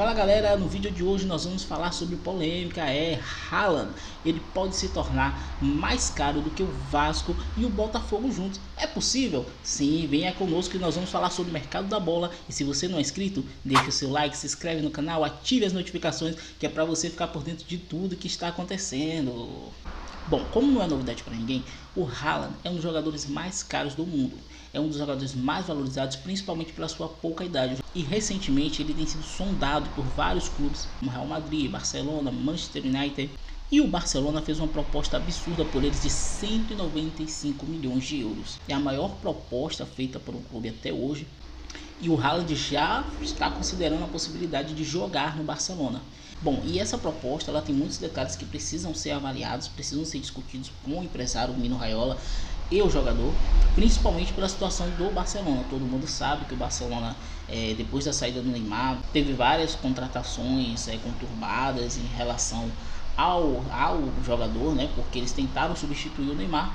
Fala galera, no vídeo de hoje nós vamos falar sobre polêmica. Haaland, ele pode se tornar mais caro do que o Vasco e o Botafogo juntos. É possível? Sim, venha conosco que nós vamos falar sobre o mercado da bola. E se você não é inscrito, deixa o seu like, se inscreve no canal, ative as notificações, que é para você ficar por dentro de tudo que está acontecendo. Bom, como não é novidade para ninguém, o Haaland é um dos jogadores mais caros do mundo. É um dos jogadores mais valorizados, principalmente pela sua pouca idade. E recentemente ele tem sido sondado por vários clubes, como Real Madrid, Barcelona, Manchester United. E o Barcelona fez uma proposta absurda por eles de 195 milhões de euros. É a maior proposta feita por um clube até hoje. E o Haaland já está considerando a possibilidade de jogar no Barcelona. Bom, e essa proposta ela tem muitos detalhes que precisam ser avaliados, precisam ser discutidos com o empresário, o Mino Raiola, e o jogador, principalmente pela situação do Barcelona. Todo mundo sabe que o Barcelona, depois da saída do Neymar, teve várias contratações conturbadas em relação ao jogador, né? Porque eles tentaram substituir o Neymar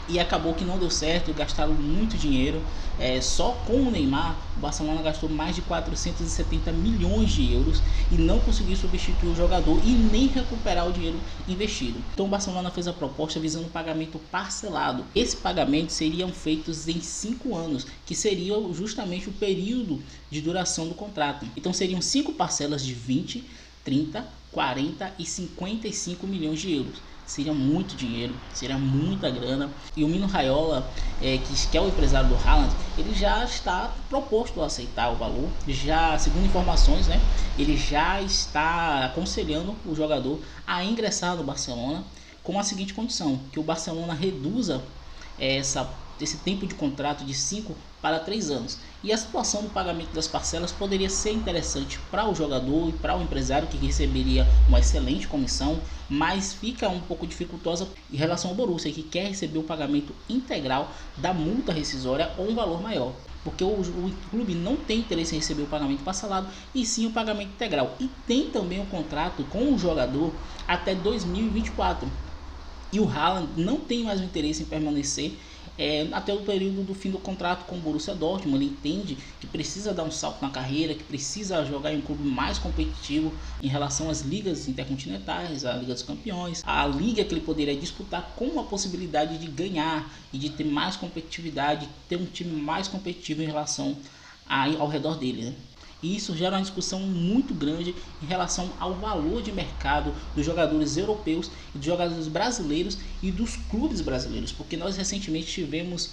e acabou que não deu certo, gastaram muito dinheiro. Só com o Neymar, o Barcelona gastou mais de 470 milhões de euros e não conseguiu substituir o jogador e nem recuperar o dinheiro investido. Então o Barcelona fez a proposta visando o pagamento parcelado. Esse pagamento seriam feitos em 5 anos, que seria justamente o período de duração do contrato. Então seriam 5 parcelas de 20, 30, 40 e 55 milhões de euros. Seria muito dinheiro, seria muita grana. E o Mino Raiola, que é o empresário do Haaland, ele já está proposto a aceitar o valor. Já, segundo informações, né, ele já está aconselhando o jogador a ingressar no Barcelona com a seguinte condição: que o Barcelona reduza esse tempo de contrato de 5 para 3 anos. E a situação do pagamento das parcelas poderia ser interessante para o jogador e para o empresário, que receberia uma excelente comissão, mas fica um pouco dificultosa em relação ao Borussia, que quer receber o pagamento integral da multa rescisória ou um valor maior. Porque o clube não tem interesse em receber o pagamento parcelado, e sim o pagamento integral. E tem também um contrato com o jogador até 2024. E o Haaland não tem mais o interesse em permanecer até o período do fim do contrato com o Borussia Dortmund. Ele entende que precisa dar um salto na carreira, que precisa jogar em um clube mais competitivo em relação às ligas intercontinentais, a Liga dos Campeões, a liga que ele poderia disputar, com a possibilidade de ganhar e de ter mais competitividade, ter um time mais competitivo em relação ao redor dele, né? E isso gera uma discussão muito grande em relação ao valor de mercado dos jogadores europeus e dos jogadores brasileiros e dos clubes brasileiros. Porque nós recentemente tivemos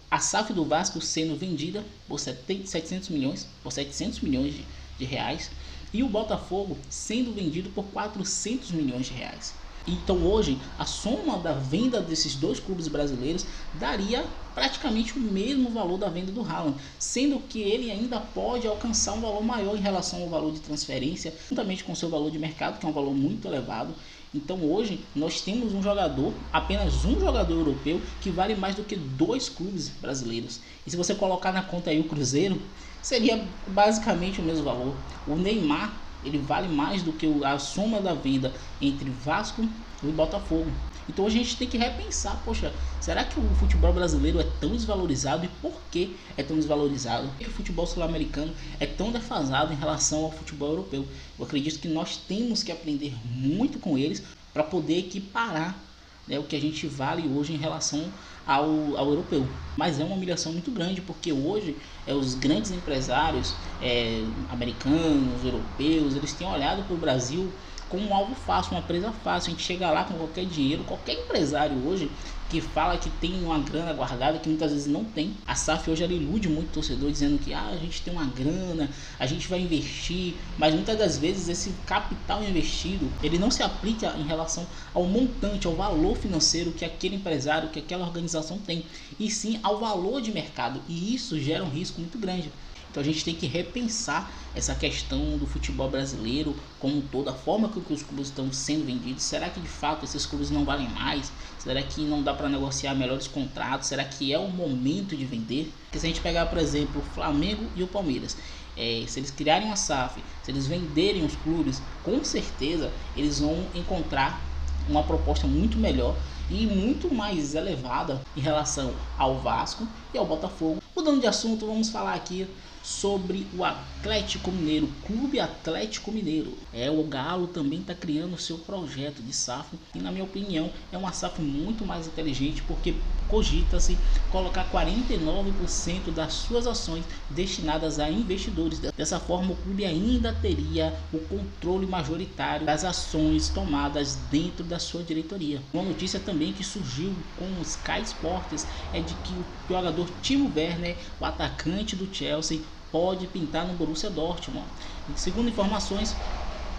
a SAF do Vasco sendo vendida por 700 milhões de reais, e o Botafogo sendo vendido por 400 milhões de reais. Então hoje a soma da venda desses dois clubes brasileiros daria praticamente o mesmo valor da venda do Haaland, sendo que ele ainda pode alcançar um valor maior em relação ao valor de transferência, juntamente com seu valor de mercado, que é um valor muito elevado. Então hoje nós temos apenas um jogador europeu que vale mais do que 2 clubes brasileiros. E se você colocar na conta aí o Cruzeiro, seria basicamente o mesmo valor. O Neymar, ele vale mais do que a soma da venda entre Vasco e Botafogo. Então a gente tem que repensar, poxa, será que o futebol brasileiro é tão desvalorizado, e por que é tão desvalorizado? Por que o futebol sul-americano é tão defasado em relação ao futebol europeu? Eu acredito que nós temos que aprender muito com eles para poder equiparar, né, o que a gente vale hoje em relação ao europeu. Mas é uma humilhação muito grande, porque hoje os grandes empresários americanos, europeus, eles têm olhado para o Brasil como um alvo fácil, uma presa fácil. A gente chega lá com qualquer dinheiro. Qualquer empresário hoje que fala que tem uma grana guardada, que muitas vezes não tem. A SAF hoje ela ilude muito o torcedor, dizendo que a gente tem uma grana, a gente vai investir, mas muitas das vezes esse capital investido, ele não se aplica em relação ao montante, ao valor financeiro que aquele empresário, que aquela organização tem, e sim ao valor de mercado, e isso gera um risco muito grande. Então a gente tem que repensar essa questão do futebol brasileiro como toda a forma que os clubes estão sendo vendidos. Será que de fato esses clubes não valem mais? Será que não dá para negociar melhores contratos? Será que é o momento de vender? Porque se a gente pegar, por exemplo, o Flamengo e o Palmeiras, se eles criarem uma SAF, se eles venderem os clubes, com certeza eles vão encontrar uma proposta muito melhor e muito mais elevada em relação ao Vasco e ao Botafogo. Mudando de assunto, vamos falar aqui sobre o Atlético Mineiro, Clube Atlético Mineiro. O Galo também está criando o seu projeto de SAF e, na minha opinião, é uma SAF muito mais inteligente, porque cogita-se colocar 49% das suas ações destinadas a investidores. Dessa forma, o clube ainda teria o controle majoritário das ações tomadas dentro da sua diretoria. Uma notícia também que surgiu com o Sky Sports é de que o jogador Timo Werner, o atacante do Chelsea, pode pintar no Borussia Dortmund. Segundo informações,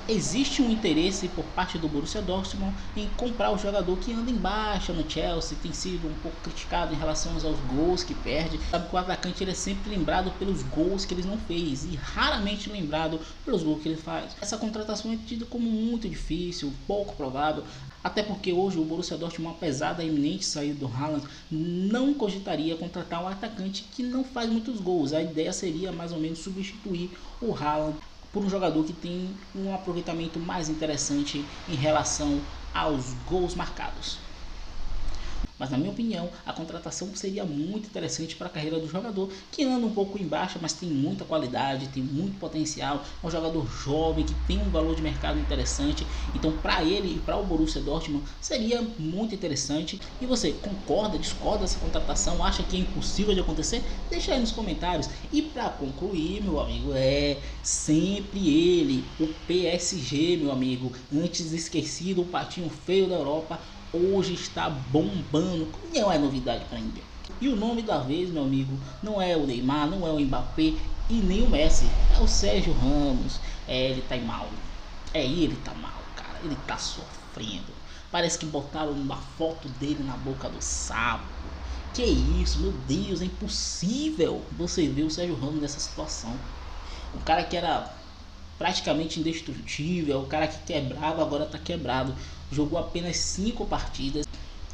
existe um interesse por parte do Borussia Dortmund em comprar o jogador, que anda em baixa no Chelsea, tem sido um pouco criticado em relação aos gols que perde. Sabe que o atacante ele é sempre lembrado pelos gols que ele não fez e raramente lembrado pelos gols que ele faz. Essa contratação é tida como muito difícil, pouco provável, até porque hoje o Borussia Dortmund, apesar da iminente saída do Haaland, não cogitaria contratar um atacante que não faz muitos gols. A ideia seria mais ou menos substituir o Haaland por um jogador que tem um aproveitamento mais interessante em relação aos gols marcados. Mas, na minha opinião, a contratação seria muito interessante para a carreira do jogador, que anda um pouco em baixa, mas tem muita qualidade, tem muito potencial. É um jogador jovem que tem um valor de mercado interessante. Então, para ele e para o Borussia Dortmund seria muito interessante. E você concorda, discorda dessa contratação? Acha que é impossível de acontecer? Deixa aí nos comentários. E para concluir, meu amigo, sempre ele, o PSG, meu amigo, antes esquecido, o patinho feio da Europa, hoje está bombando, não é novidade para ninguém. E o nome da vez, meu amigo, não é o Neymar, não é o Mbappé e nem o Messi, é o Sérgio Ramos. Ele tá mal, ele tá mal, cara, ele tá sofrendo. Parece que botaram uma foto dele na boca do sapo. Que isso, meu Deus, é impossível você ver o Sérgio Ramos nessa situação. O cara que era praticamente indestrutível, o cara que quebrava agora está quebrado. Jogou apenas 5 partidas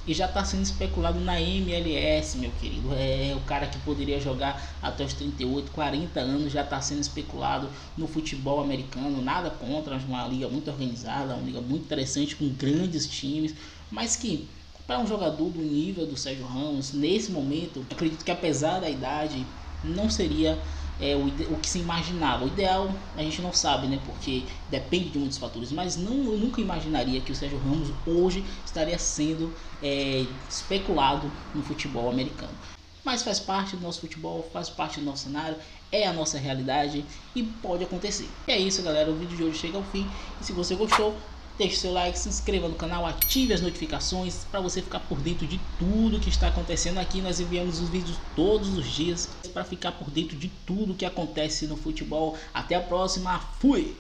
e já está sendo especulado na MLS, meu querido. O cara que poderia jogar até os 38, 40 anos já está sendo especulado no futebol americano. Nada contra, uma liga muito organizada, uma liga muito interessante com grandes times, mas que para um jogador do nível do Sérgio Ramos, nesse momento, acredito que apesar da idade, não seria o que se imaginava. O ideal a gente não sabe, né? Porque depende de muitos fatores, mas eu nunca imaginaria que o Sérgio Ramos hoje estaria sendo especulado no futebol americano. Mas faz parte do nosso futebol, faz parte do nosso cenário, é a nossa realidade e pode acontecer. E é isso, galera, o vídeo de hoje chega ao fim. E se você gostou, deixe seu like, se inscreva no canal, ative as notificações para você ficar por dentro de tudo que está acontecendo aqui. Nós enviamos os vídeos todos os dias para ficar por dentro de tudo que acontece no futebol. Até a próxima, fui!